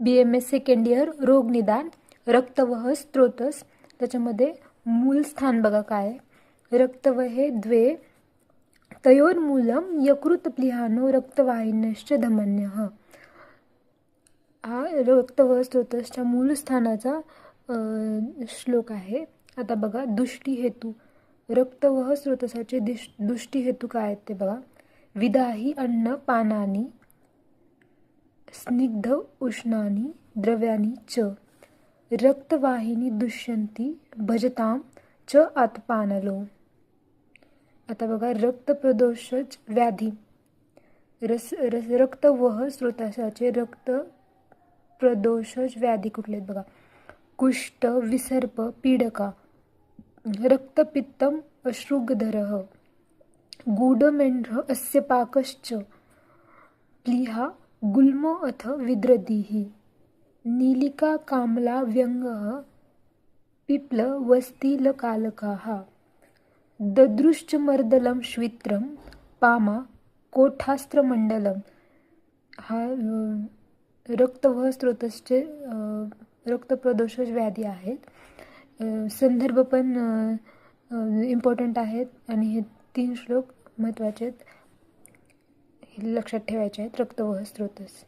BMS second year रोगनिदान, रक्तवह स्त्रोतस, त्याच्यामध्ये मूलस्थान बघा काय आहे, रक्तवहे द्वे तयोर्मूलम यकृत प्लिहानो रक्तवाहिन्यश्च धमन्यः. हा रक्तवह स्त्रोतसच्या मूलस्थानाचा श्लोक आहे. आता बघा दुष्टी हेतू, रक्तवह स्त्रोतसाचे दुष्टी हेतू काय आहेत ते बघा. विदाही अन्न पानानी स्निग्ध उष्णानी द्रव्यानी च रक्तवाहिनी दुष्यंती भजताम च आत्पानलो. आता बघा रक्तप्रदोषज व्याधी, रक्तवह स्त्रोतसाचे रक्तप्रदोषज व्याधी कुठले आहेत बघा. कुष्ठ, विसर्प, पीडका, रक्तपित्तम अश्रुगधरः, गूढमेढ्र अस्य पाकश्च, प्लीहा गुल्मो अथ विद्रदिः, नीलिका कामला व्यंगः, पिप्ल वस्तिलकालकाः, ददृश्चमर्दलं श्वित्रं, पामा कोठास्त्रमंडलम. हा रक्तवह स्त्रोतसचे रक्तप्रदोषज व्याधी आहेत. संदर्भ पण इम्पॉर्टंट आहेत आणि हे 3 श्लोक महत्त्वाचे आहेत, हे लक्षात ठेवायचे आहेत. रक्तवह स्त्रोतस